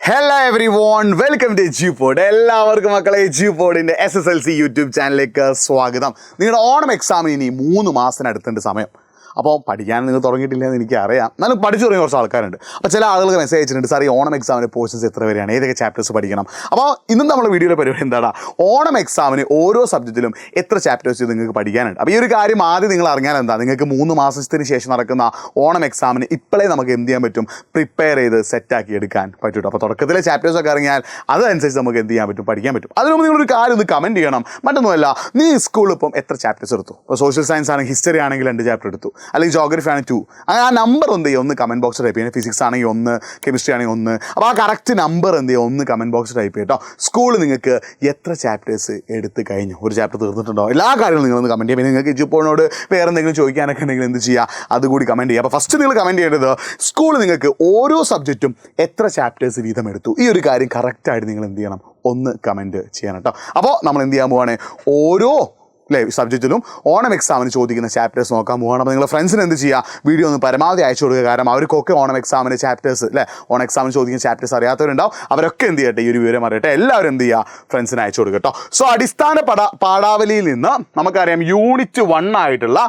Hello everyone, welcome to Edupod. എല്ലാവർക്കും മക്കളെ എജ്യൂപോഡിൻ്റെ SSLC YouTube ചാനലിലേക്ക് സ്വാഗതം. നിങ്ങളുടെ ഓണം എക്സാമിന് ഇനി 3 മാസത്തിനടുത്തുണ്ട് സമയം. അപ്പോൾ പഠിക്കാൻ നിങ്ങൾ തുടങ്ങിയിട്ടില്ലെന്ന് എനിക്കറിയാം, എന്നാലും പഠിച്ചു തുടങ്ങിയ കുറച്ച് ആൾക്കാരുണ്ട്. അപ്പോൾ ചില ആളുകൾ മെസ്സേജ് അയച്ചിട്ടുണ്ട്, സാർ ഈ ഓണം എക്സാമിന് പോർഷൻസ് എത്ര വരെയാണ്, ഏതൊക്കെ ചാപ്റ്റേഴ്സ് പഠിക്കണം. അപ്പോൾ ഇന്നും നമ്മുടെ വീഡിയോയുടെ പരിപാടി എന്താണ്, ഓണം എക്സാമിന് ഓരോ സബ്ജക്റ്റിലും എത്ര ചാപ്റ്റേഴ്സ് നിങ്ങൾക്ക് പഠിക്കാനുണ്ട്. അപ്പോൾ ഈ ഒരു കാര്യം ആദ്യം നിങ്ങൾ അറിഞ്ഞാൽ എന്താ, നിങ്ങൾക്ക് 3 മാസത്തിന് ശേഷം നടക്കുന്ന ഓണം എക്സാമിന് ഇപ്പോഴേ നമുക്ക് എന്ത് ചെയ്യാൻ പറ്റും, പ്രിപ്പയർ ചെയ്ത് സെറ്റാക്കി എടുക്കാൻ പറ്റും. അപ്പോൾ തുടക്കത്തിലെ ചാപ്റ്റേഴ്സൊക്കെ അറിഞ്ഞാൽ അതനുസരിച്ച് നമുക്ക് എന്ത് ചെയ്യാൻ പറ്റും, പഠിക്കാൻ പറ്റും. അതിന് മുമ്പ് നിങ്ങളൊരു കാര്യം ഒന്ന് കമൻറ്റ് ചെയ്യണം. മറ്റൊന്നുമല്ല, നീ സ്കൂളിൽ ഇപ്പം എത്ര ചാപ്റ്റേഴ്സ് എടുത്തു. ഇപ്പോൾ സോഷ്യൽ സയൻസ് ആണെങ്കിൽ ഹിസ്റ്ററി ആണെങ്കിൽ 2 ചാപ്റ്റർ എടുത്തു, അല്ലെങ്കിൽ ജോഗ്രഫി ആണ് 2. അങ്ങനെ ആ നമ്പർ എന്ത് ചെയ്യുക, ഒന്ന് കമൻറ്റ് ബോക്സ് ടൈപ്പ് ചെയ്യുക. ഫിസിക്സ് ആണെങ്കിൽ 1, കെമിസ്ട്രി ആണെങ്കിൽ 1. അപ്പോൾ ആ കറക്റ്റ് നമ്പർ എന്ത് ചെയ്യുക, ഒന്ന് കമൻറ്റ് ബോക്സ് ടൈപ്പ് ചെയ്യട്ടോ. സ്കൂളിൽ നിങ്ങൾക്ക് എത്ര ചാപ്റ്റേഴ്സ് എടുത്ത് കഴിഞ്ഞു, ഒരു ചാപ്റ്റർ തീർന്നിട്ടുണ്ടോ, എല്ലാ കാര്യങ്ങളും നിങ്ങളൊന്ന് കമൻറ്റ് ചെയ്യുക. നിങ്ങൾക്ക് എജ്യൂപോഡിനോട് വേറെ എന്തെങ്കിലും ചോദിക്കാനൊക്കെ ഉണ്ടെങ്കിൽ എന്ത് ചെയ്യുക, അതുകൂടി കമൻറ്റ് ചെയ്യുക. അപ്പോൾ ഫസ്റ്റ് നിങ്ങൾ കമൻറ്റ് ചെയ്യേണ്ടത്, സ്കൂളിൽ നിങ്ങൾക്ക് ഓരോ സബ്ജക്റ്റും എത്ര ചാപ്റ്റേഴ്സ് വീതം എടുത്തു. ഈ ഒരു കാര്യം കറക്റ്റായിട്ട് നിങ്ങൾ എന്ത് ചെയ്യണം, ഒന്ന് കമൻറ്റ് ചെയ്യണം കേട്ടോ. അപ്പോൾ നമ്മൾ എന്ത് ചെയ്യാൻ പോവാണ്, ഓരോ സബ്ജക്റ്റിലും ഓണം എക്സാമിന് ചോദിക്കുന്ന ചാപ്റ്റേഴ്സ് നോക്കാൻ പോകണം. അപ്പോൾ നിങ്ങളുടെ ഫ്രണ്ട്സിന് എന്ത് ചെയ്യുക, വീഡിയോ ഒന്ന് പരമാവധി അയച്ചു കൊടുക്കുക. കാരണം അവർക്കൊക്കെ ഓണം എക്സാമിന് ചാപ്റ്റേഴ്സ് ഓണം എക്സാമിന് ചോദിക്കുന്ന ചാപ്റ്റേഴ്സ് അറിയാത്തവരുണ്ടാവും. അവരൊക്കെ എന്ത് ചെയ്യട്ടെ, ഈ ഒരു വിവരം അറിയട്ടെ. എല്ലാവരും എന്ത് ചെയ്യുക, ഫ്രണ്ട്സിന് അയച്ചു കൊടുക്കുക കേട്ടോ. സോ അടിസ്ഥാന പാഠാവലിയിൽ നിന്ന് നമുക്കറിയാം, യൂണിറ്റ് 1 ആയിട്ടുള്ള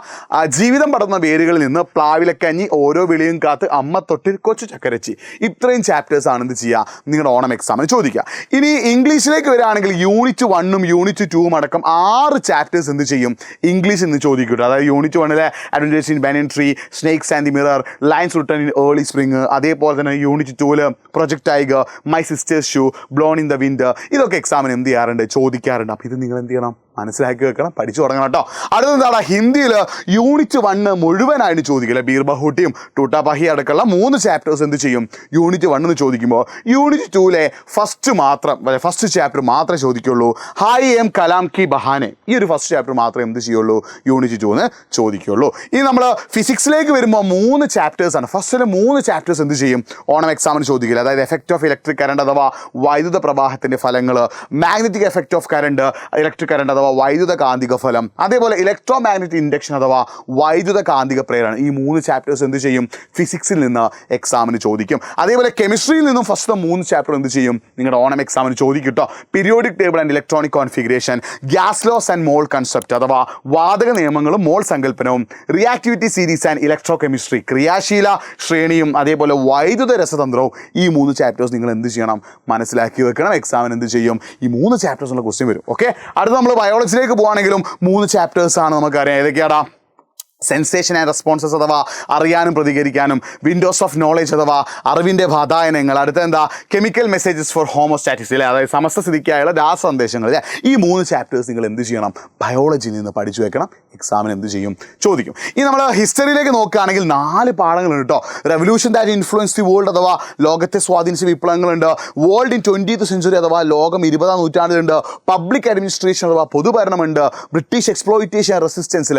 ജീവിതം പടർന്ന വേരുകളിൽ നിന്ന് പ്ലാവിലക്കഞ്ഞി, ഓരോ വിളിയും കാത്ത്, അമ്മ തൊട്ടിൽ, കൊച്ചു ചക്കരച്ചി, ഇത്രയും ചാപ്റ്റേഴ്സ് ആണ് എന്ത് ചെയ്യുക, നിങ്ങളുടെ ഓണം എക്സാമിന് ചോദിക്കുക. ഇനി ഇംഗ്ലീഷിലേക്ക് വരികയാണെങ്കിൽ യൂണിറ്റ് 1ഉം യൂണിറ്റ് 2ഉം അടക്കം 6 ചാപ്റ്റേഴ്സ് എന്ത് ചെയ്യും, ഇംഗ്ലീഷ് എന്ന് ചോദിക്കൂട്ടോ. അതായത് unit 1 adventures in banyan tree, snakes and the mirror, lines written in early spring. അതേപോലെ തന്നെ unit 2 project tiger, my sisters shoe, blown in the wind. ഇതൊക്കെ എക്സാമിന് എന്ത് ചെയ്യാറുണ്ട്, ചോദിക്കാറുണ്ട്. അപ്പോൾ ഇത് നിങ്ങൾ എന്ത് ചെയ്യണം, മനസ്സിലാക്കി വെക്കണം, പഠിച്ചു തുടങ്ങണം കേട്ടോ. അടുത്തെന്താണ്, ഹിന്ദിയിൽ യൂണിറ്റ് 1 മുഴുവനായിട്ട് ചോദിക്കില്ല. ബീർബഹൂട്ടിയും ടൂട്ടാപാഹി അടക്കമുള്ള 3 ചാപ്റ്റേഴ്സ് എന്ത് ചെയ്യും, യൂണിറ്റ് 1 ചോദിക്കുമ്പോൾ യൂണിറ്റ് 2 ഫസ്റ്റ് ചാപ്റ്റർ മാത്രമേ ചോദിക്കുള്ളൂ. ഹായ് എം കലാം കി ബഹാനെ, ഈ ഒരു ഫസ്റ്റ് ചാപ്റ്റർ മാത്രമേ എന്ത് ചെയ്യുള്ളൂ, യൂണിറ്റ് 2 ചോദിക്കുള്ളൂ. ഇനി നമ്മൾ ഫിസിക്സിലേക്ക് വരുമ്പോൾ 3 ചാപ്റ്റേഴ്സാണ്. ഫസ്റ്റിലെ 3 ചാപ്റ്റേഴ്സ് എന്ത് ചെയ്യും, ഓണം എക്സാമിന് ചോദിക്കില്ല. അതായത് എഫക്റ്റ് ഓഫ് ഇലക്ട്രിക് കറണ്ട് അഥവാ വൈദ്യുത പ്രവാഹത്തിൻ്റെ ഫലങ്ങൾ, magnetic effect of current, electric current അഥവാ വൈദ്യുത കാന്തിക ഫലം, അതേപോലെ ഇലക്ട്രോ മാഗ്നറ്റിക് ഇൻഡക്ഷൻ അഥവാ വൈദ്യുത കാന്തിക പ്രേരണ. ഈ 3 ചാപ്റ്റേഴ്സ് എന്ത് ചെയ്യും, ഫിസിക്സിൽ നിന്ന് എക്സാമിന് ചോദിക്കും. അതേപോലെ കെമിസ്ട്രിയിൽ നിന്നും ഫസ്റ്റ് 3 ചാപ്റ്റർ എന്ത് ചെയ്യും, നിങ്ങളുടെ ഓണം എക്സാമിന് ചോദിക്കും കേട്ടോ. Periodic table and electronic configuration, gas laws and mole concept അഥവാ വാതക നിയമങ്ങളും മോൾ സങ്കല്പനവും, reactivity series and electrochemistry, ക്രിയാശീല ശ്രേണിയും, അതേപോലെ വൈദ്യുത രസതന്ത്രവും. ഈ 3 ചാപ്റ്റേഴ്സ് നിങ്ങൾ എന്ത് ചെയ്യണം, മനസ്സിലാക്കി വെക്കണം. എക്സാമിന് എന്ത് ചെയ്യും, ഈ 3 ചാപ്റ്റേഴ്സുള്ള ക്വസ്റ്റ്യൻ വരും. ഓക്കെ, അടുത്ത നമ്മൾ ബയോളജിയിലേക്ക് പോവുകയാണെങ്കിലും 3 ചാപ്റ്റേഴ്സാണ് നമുക്കറിയാം. ഏതൊക്കെയാടാ, സെൻസേഷൻ ആൻഡ് റെസ്പോൺസസ് അഥവാ അറിയാനും പ്രതികരിക്കാനും, വിൻഡോസ് ഓഫ് നോളേജ് അഥവാ അറിവിൻ്റെ വാതായനങ്ങൾ, അടുത്ത എന്താ, കെമിക്കൽ മെസ്സേജസ് ഫോർ ഹോമോസ്റ്റാറ്റിക്സ് അല്ലേ, അതായത് സമസ്തസ്ഥിതിക്കായുള്ള രാസസന്ദേശങ്ങൾ അല്ലേ. ഈ 3 ചാപ്റ്റേഴ്സ് നിങ്ങൾ എന്ത് ചെയ്യണം, ബയോളജിയിൽ നിന്ന് പഠിച്ചു വെക്കണം. എക്സാമിന് എന്ത് ചെയ്യും, ചോദിക്കും. ഇനി നമ്മൾ ഹിസ്റ്ററിയിലേക്ക് നോക്കുകയാണെങ്കിൽ 4 പാഠങ്ങളുണ്ട് കേട്ടോ. Revolution that influence the world അഥവാ ലോകത്തെ സ്വാധീനിച്ച വിപ്ലവങ്ങളുണ്ട്. വേൾഡ് ഇൻ 20th സെഞ്ചുറി അഥവാ ലോകം 20ാം നൂറ്റാണ്ടിലുണ്ട്. പബ്ലിക് അഡ്മിനിസ്ട്രേഷൻ അഥവാ പൊതുഭരണമുണ്ട്. ബ്രിട്ടീഷ് എക്സ്പ്ലോയിറ്റേഷൻ റെസിസ്റ്റൻസിൽ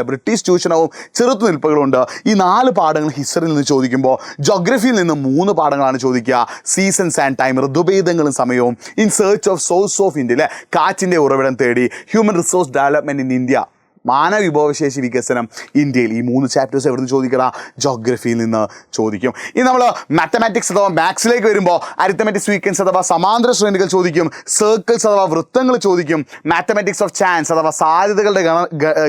ചെറുത്തു ചെറുത്തുനിൽപ്പുകളുണ്ട്. ഈ 4 പാഠങ്ങൾ ഹിസ്റ്ററിയിൽ നിന്ന് ചോദിക്കുമ്പോൾ ജോഗ്രഫിയിൽ നിന്ന് 3 പാഠങ്ങളാണ് ചോദിക്കുക. സീസൺസ് ആൻഡ് ടൈം, ഋതുഭേദങ്ങളും സമയവും. In search of swords of India അല്ലേ, കാറ്റിൻ്റെ ഉറവിടം തേടി. Human resource development in India, മാനവ വിഭവശേഷി വികസനം ഇന്ത്യയിൽ. ഈ 3 ചാപ്റ്റേഴ്സ് എവിടെ നിന്ന് ചോദിക്കണം, ജോഗ്രഫിയിൽ നിന്ന് ചോദിക്കും. ഇനി നമ്മൾ മാത്തമാറ്റിക്സ് അഥവാ മാത്സിലേക്ക് വരുമ്പോൾ അരിത്തമെറ്റിക് സീക്വൻസ് അഥവാ സമാന്തര ശ്രേണികൾ ചോദിക്കും. സർക്കിൾസ് അഥവാ വൃത്തങ്ങൾ ചോദിക്കും. മാത്തമാറ്റിക്സ് ഓഫ് ചാൻസ് അഥവാ സാധ്യതകളുടെ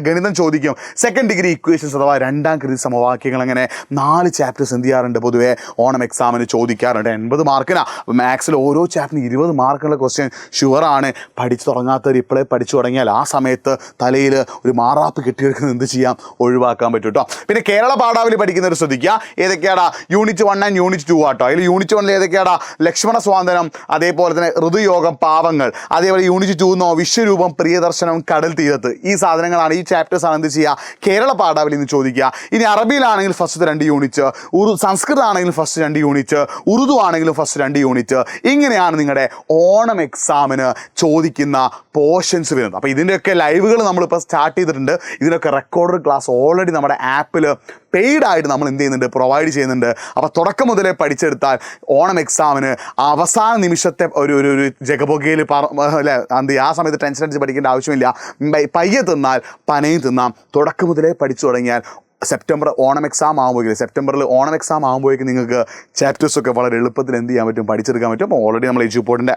ഗണിതം ചോദിക്കും. സെക്കൻഡ് ഡിഗ്രി ഇക്വേഷൻസ് അഥവാ 2ാം കൃതി സമവാക്യങ്ങൾ. അങ്ങനെ 4 ചാപ്റ്റേഴ്സ് എന്ത് ചെയ്യാറുണ്ട്, പൊതുവെ ഓണം എക്സാമിന് ചോദിക്കാറുണ്ട്. 80 മാർക്കിനാണ്. അപ്പോൾ മാത്സിൽ ഓരോ ചാപ്റ്ററിന് 20 മാർക്കുള്ള ക്വസ്റ്റ്യൻ ഷുവറാണ്. പഠിച്ചു തുടങ്ങാത്തവർ ഇപ്പോഴേ പഠിച്ചു തുടങ്ങിയാൽ ആ സമയത്ത് തലയിൽ ഒരു മാറാപ്പ് കെട്ടിയെടുക്കുന്നത് എന്ത് ചെയ്യാം, ഒഴിവാക്കാൻ പറ്റും കേട്ടോ. പിന്നെ കേരള പാഠാവലി പഠിക്കുന്നവർ ശ്രദ്ധിക്കുക. ഏതൊക്കെയാടാ, യൂണിറ്റ് 1 ആൻഡ് യൂണിറ്റ് 2 ആട്ടോ. അതിൽ യൂണിറ്റ് 1 ഏതൊക്കെയാടാ, ലക്ഷ്മണ സ്വാതന്ത്ര്യം, അതേപോലെ തന്നെ ഋതുയോഗം, പാവങ്ങൾ. അതേപോലെ യൂണിറ്റ് 2 വിശ്വരൂപം, പ്രിയദർശനം, കടൽ തീരത്ത്. ഈ സാധനങ്ങളാണ്, ഈ ചാപ്റ്റേഴ്സാണ് എന്ത് ചെയ്യുക, കേരള പാഠാവലി എന്ന് ചോദിക്കുക. ഇനി അറബിയിലാണെങ്കിൽ ഫസ്റ്റ് 2 യൂണിറ്റ്, സംസ്കൃതം ആണെങ്കിലും ഫസ്റ്റ് 2 യൂണിറ്റ്, ഉറുദു ആണെങ്കിലും ഫസ്റ്റ് 2 യൂണിറ്റ്. ഇങ്ങനെയാണ് നിങ്ങളുടെ ഓണം എക്സാമിന് ചോദിക്കുന്ന പോർഷൻസ് വരുന്നത്. അപ്പോൾ ഇതിൻ്റെയൊക്കെ ലൈവുകൾ നമ്മളിപ്പോൾ സ്റ്റാർട്ട് ചെയ്തിട്ടുണ്ട്. ഇതിനൊക്കെ റെക്കോർഡഡ് ക്ലാസ് ഓൾറെഡി നമ്മുടെ ആപ്പിൽ പെയ്ഡായിട്ട് നമ്മൾ എന്ത് ചെയ്യുന്നുണ്ട്, പ്രൊവൈഡ് ചെയ്യുന്നുണ്ട്. അപ്പോൾ തുടക്കം മുതലേ പഠിച്ചെടുത്താൽ ഓണം എക്സാമിന് അവസാന നിമിഷത്തെ ഒരു ജഗബൊഗയിൽ അല്ലേ, ആ സമയത്ത് ടെൻഷൻ അടിച്ച് പഠിക്കേണ്ട ആവശ്യമില്ല. പയ്യെ തിന്നാൽ പനയും തിന്നാം. തുടക്കം മുതലേ പഠിച്ചു തുടങ്ങിയാൽ സെപ്റ്റംബർ ഓണം എക്സാം ആകുമ്പോഴേക്കും സെപ്റ്റംബറിൽ ഓണം എക്സാം ആകുമ്പോഴേക്കും നിങ്ങൾക്ക് ചാപ്റ്റേഴ്സൊക്കെ വളരെ എളുപ്പത്തിൽ എന്ത് ചെയ്യാൻ പറ്റും, പഠിച്ചെടുക്കാൻ പറ്റും. അപ്പോൾ ഓൾറെഡി നമ്മൾ എജ്യൂപോർട്ടിൻ്റെ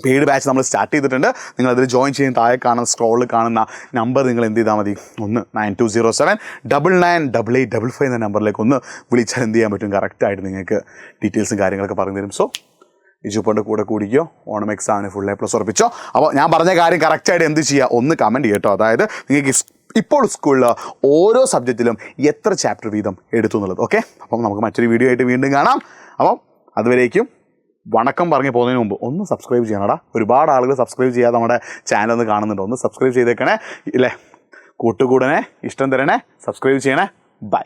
പെയ്ഡ് ബാച്ച് നമ്മൾ സ്റ്റാർട്ട് ചെയ്തിട്ടുണ്ട്. നിങ്ങളതിൽ ജോയിൻ ചെയ്യുന്ന താഴെ കാണുന്ന സ്ക്രോളിൽ കാണുന്ന നമ്പർ നിങ്ങൾ എന്ത് ചെയ്താൽ മതി, 9207998855 എന്ന നമ്പറിലേക്ക് ഒന്ന് വിളിച്ചാൽ എന്ത് ചെയ്യാൻ പറ്റും, കറക്റ്റായിട്ട് നിങ്ങൾക്ക് ഡീറ്റെയിൽസും കാര്യങ്ങളൊക്കെ പറഞ്ഞു തരും. സോ എജ്യൂപോർട്ടിൻ്റെ കൂടെ കൂടിക്കോ, ഓണം എക്സാമിന് ഫുൾ A+ ഉറപ്പിച്ചോ. അപ്പോൾ ഞാൻ പറഞ്ഞ കാര്യം കറക്റ്റായിട്ട് എന്ത് ചെയ്യുക, ഒന്ന് കമൻറ്റ് ചെയ്യട്ടോ. അതായത് നിങ്ങൾക്ക് ഇപ്പോൾ സ്കൂളിൽ ഓരോ സബ്ജക്റ്റിലും എത്ര ചാപ്റ്റർ വീതം എടുത്തു എന്നുള്ളത്. ഓക്കെ, അപ്പം നമുക്ക് മറ്റൊരു വീഡിയോ ആയിട്ട് വീണ്ടും കാണാം. അപ്പം അതുവരേക്കും വണക്കം പറഞ്ഞ് പോകുന്നതിന് മുമ്പ് ഒന്ന് സബ്സ്ക്രൈബ് ചെയ്യണടാ. ഒരുപാട് ആളുകൾ സബ്സ്ക്രൈബ് ചെയ്യാതെ നമ്മുടെ ചാനൽ ഒന്ന് കാണുന്നുണ്ട്. ഒന്ന് സബ്സ്ക്രൈബ് ചെയ്തേക്കണേ ഇല്ലേ, കൂട്ടുകൂടനെ, ഇഷ്ടം തരണേ, സബ്സ്ക്രൈബ് ചെയ്യണേ. ബൈ.